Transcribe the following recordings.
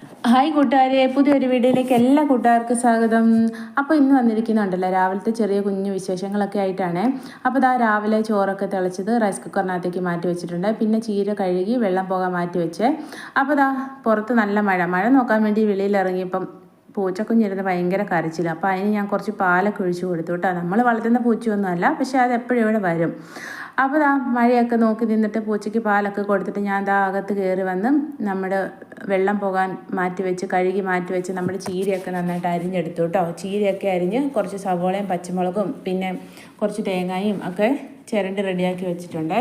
Hi കൂട്ടുകാരെ, പുതിയൊരു വീഡിയോയിലേക്ക് എല്ലാ കൂട്ടുകാർക്കും സ്വാഗതം. അപ്പോൾ ഇന്ന് വന്നിരിക്കുന്നുണ്ടല്ലോ രാവിലത്തെ ചെറിയ കുഞ്ഞു വിശേഷങ്ങളൊക്കെ ആയിട്ടാണ്. അപ്പോൾ ഇതാ രാവിലെ ചോറൊക്കെ തിളച്ചത് റൈസ് കുക്കറിനകത്തേക്ക് മാറ്റി വെച്ചിട്ടുണ്ട്. പിന്നെ ചീര കഴുകി വെള്ളം പോകാൻ മാറ്റി വെച്ചേ. അപ്പോൾ ഇതാ പുറത്ത് നല്ല മഴ നോക്കാൻ വേണ്ടി വെളിയിൽ ഇറങ്ങിയപ്പം പൂച്ചക്കുഞ്ഞിരുന്ന് ഭയങ്കര കരച്ചില്ല. അപ്പോൾ അതിന് ഞാൻ കുറച്ച് പാലൊക്കെ ഒഴിച്ചു കൊടുത്തു കേട്ടോ. നമ്മൾ വളർത്തുന്ന പൂച്ചയൊന്നുമല്ല, പക്ഷേ അത് എപ്പോഴും ഇവിടെ വരും. അപ്പോൾ ദാ മഴയൊക്കെ നോക്കി നിന്നിട്ട് പൂച്ചയ്ക്ക് പാലൊക്കെ കൊടുത്തിട്ട് ഞാൻ ദാ അകത്ത് കയറി വന്ന് നമ്മുടെ വെള്ളം പോകാൻ കഴുകി മാറ്റി വെച്ച് നമ്മുടെ ചീരയൊക്കെ നന്നായിട്ട് അരിഞ്ഞെടുത്തു കേട്ടോ. ചീരയൊക്കെ അരിഞ്ഞ് കുറച്ച് സവോളയും പച്ചമുളകും പിന്നെ കുറച്ച് തേങ്ങയും ഒക്കെ ചിരണ്ടി റെഡിയാക്കി വെച്ചിട്ടുണ്ട്.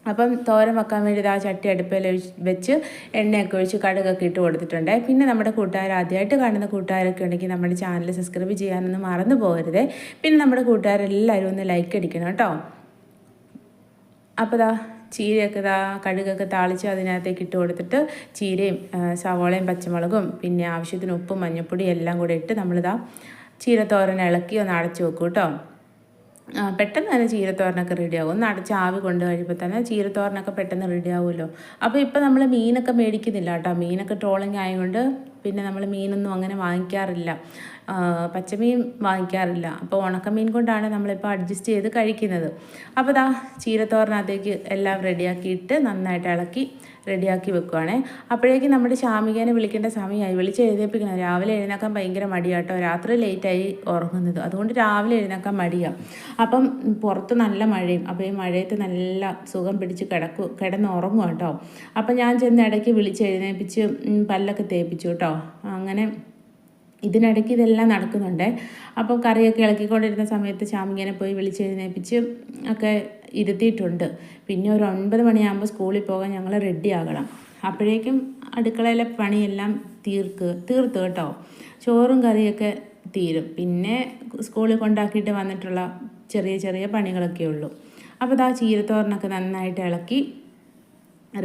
അപ്പം തോരൻ വെക്കാൻ വേണ്ടി ആ ചട്ടി അടുപ്പിൽ വെച്ച് എണ്ണയൊക്കെ ഒഴിച്ച് കടുകൊക്കെ ഇട്ട് കൊടുത്തിട്ടുണ്ട്. പിന്നെ നമ്മുടെ കൂട്ടുകാർ ആദ്യമായിട്ട് കാണുന്ന കൂട്ടുകാരൊക്കെ ഉണ്ടെങ്കിൽ നമ്മുടെ ചാനൽ സബ്സ്ക്രൈബ് ചെയ്യാനൊന്നും മറന്നു പോകരുത്. പിന്നെ നമ്മുടെ കൂട്ടുകാരെല്ലാവരും ഒന്ന് ലൈക്ക് അടിക്കണം കേട്ടോ. അപ്പോൾ ദാ ചീരയൊക്കെ കടുകൊക്കെ താളിച്ച് അതിനകത്തേക്ക് ഇട്ട് കൊടുത്തിട്ട് ചീരയും സവോളയും പച്ചമുളകും പിന്നെ ആവശ്യത്തിന് ഉപ്പും മഞ്ഞൾപ്പൊടിയും എല്ലാം കൂടെ ഇട്ട് നമ്മളിതാ ചീരത്തോരൻ ഇളക്കി ഒന്ന് അടച്ചു വെക്കും കേട്ടോ. പെട്ടെന്ന് തന്നെ ചീരത്തോരനൊക്കെ റെഡിയാവും. ഒന്ന് അടച്ച് ആവി കൊണ്ട് കഴിയുമ്പോൾ തന്നെ ചീരത്തോരനൊക്കെ പെട്ടെന്ന് റെഡിയാവുമല്ലോ. അപ്പോൾ ഇപ്പോൾ നമ്മൾ മീനൊക്കെ മേടിക്കുന്നില്ല കേട്ടോ. മീനൊക്കെ ട്രോളിങ് ആയതുകൊണ്ട് പിന്നെ നമ്മൾ മീനൊന്നും അങ്ങനെ വാങ്ങിക്കാറില്ല, പച്ചമീൻ വാങ്ങിക്കാറില്ല. അപ്പോൾ ഉണക്കമീൻ കൊണ്ടാണ് നമ്മളിപ്പോൾ അഡ്ജസ്റ്റ് ചെയ്ത് കഴിക്കുന്നത്. അപ്പോൾ ദാ ചീരത്തോരനകത്തേക്ക് എല്ലാം റെഡിയാക്കിയിട്ട് നന്നായിട്ട് ഇളക്കി റെഡിയാക്കി വെക്കുവാണേ. അപ്പോഴേക്കും നമ്മുടെ ശാമികേനെ വിളിക്കേണ്ട സമയമായി. വിളിച്ച് എഴുന്നേൽപ്പിക്കണം. രാവിലെ എഴുന്നേക്കാൻ ഭയങ്കര മടിയാട്ടോ. രാത്രി ലേറ്റായി ഉറങ്ങുന്നത്, അതുകൊണ്ട് രാവിലെ എഴുന്നേക്കാൻ മടിയാണ്. അപ്പം പുറത്ത് നല്ല മഴയും. അപ്പോൾ ഈ മഴയത്ത് നല്ല സുഖം പിടിച്ച് കിടന്നുറങ്ങും കേട്ടോ. അപ്പം ഞാൻ ചെന്ന് ഇടയ്ക്ക് വിളിച്ച് എഴുന്നേൽപ്പിച്ച് പല്ലൊക്കെ തേപ്പിച്ചു കേട്ടോ. അങ്ങനെ ഇതിനിടയ്ക്ക് ഇതെല്ലാം നടക്കുന്നുണ്ട്. അപ്പോൾ കറിയൊക്കെ ഇളക്കിക്കൊണ്ടിരുന്ന സമയത്ത് ശാമികേനെ പോയി വിളിച്ചെഴുന്നേൽപ്പിച്ച് ഒക്കെ ഇരുത്തിയിട്ടുണ്ട്. പിന്നെ ഒരു 9 മണിയാകുമ്പോൾ സ്കൂളിൽ പോകാൻ ഞങ്ങൾ റെഡി ആകണം. അപ്പോഴേക്കും അടുക്കളയിലെ പണിയെല്ലാം തീർത്തു കേട്ടോ. ചോറും കറിയൊക്കെ തീരും. പിന്നെ സ്കൂളിൽ കൊണ്ടാക്കിയിട്ട് വന്നിട്ടുള്ള ചെറിയ ചെറിയ പണികളൊക്കെ ഉള്ളൂ. അപ്പോൾ ഇതാ ചീരത്തോരനൊക്കെ നന്നായിട്ട് ഇളക്കി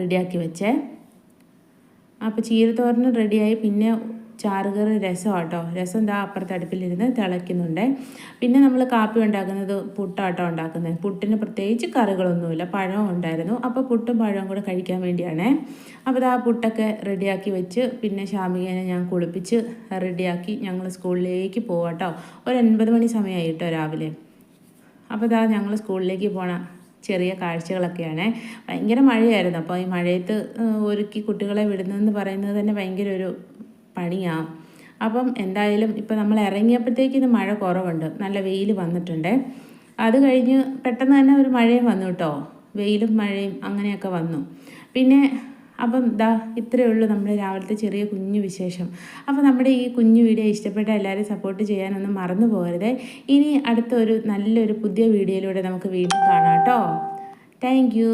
റെഡിയാക്കി വെച്ചേ. അപ്പോൾ ചീരത്തോരന് റെഡിയായി. പിന്നെ ചാറുകറി രസം കേട്ടോ. രസം എന്താ അപ്പുറത്തെ അടുപ്പിലിരുന്ന് തിളയ്ക്കുന്നുണ്ട്. പിന്നെ നമ്മൾ കാപ്പി ഉണ്ടാക്കുന്നത് പുട്ടാട്ടോ ഉണ്ടാക്കുന്നത്. പുട്ടിന് പ്രത്യേകിച്ച് കറികളൊന്നുമില്ല, പഴവും ഉണ്ടായിരുന്നു. അപ്പോൾ പുട്ടും പഴവും കൂടെ കഴിക്കാൻ വേണ്ടിയാണ്. അപ്പോൾ ആ പുട്ടൊക്കെ റെഡിയാക്കി വെച്ച് പിന്നെ ശാമികേനെ ഞാൻ കുളിപ്പിച്ച് റെഡിയാക്കി ഞങ്ങൾ സ്കൂളിലേക്ക് പോവാട്ടോ. ഒരു 9 മണി സമയമായി കേട്ടോ രാവിലെ. അപ്പോൾ ഞങ്ങൾ സ്കൂളിലേക്ക് പോകണം. ചെറിയ കാഴ്ചകളൊക്കെയാണ്. ഭയങ്കര മഴയായിരുന്നു. അപ്പോൾ ഈ മഴയത്ത് ഒരുക്കി കുട്ടികളെ വിടുന്നതെന്ന് പറയുന്നത് തന്നെ ഭയങ്കര ഒരു പണിയാണ്. അപ്പം എന്തായാലും ഇപ്പം നമ്മൾ ഇറങ്ങിയപ്പോഴത്തേക്ക് ഇത് മഴ കുറവുണ്ട്, നല്ല വെയിൽ വന്നിട്ടുണ്ട്. അത് കഴിഞ്ഞ് പെട്ടെന്ന് തന്നെ ഒരു മഴയും വന്നു കേട്ടോ. വെയിലും മഴയും അങ്ങനെയൊക്കെ വന്നു. പിന്നെ അപ്പം ഇത്രയേ ഉള്ളൂ നമ്മുടെ രാവിലത്തെ ചെറിയ കുഞ്ഞു വിശേഷം. അപ്പോൾ നമ്മുടെ ഈ കുഞ്ഞു വീഡിയോ ഇഷ്ടപ്പെട്ട എല്ലാവരും സപ്പോർട്ട് ചെയ്യാനൊന്നും മറന്നു പോകരുത്. ഇനി അടുത്തൊരു നല്ലൊരു പുതിയ വീഡിയോയിലൂടെ നമുക്ക് വീണ്ടും കാണാം കേട്ടോ. Thank you.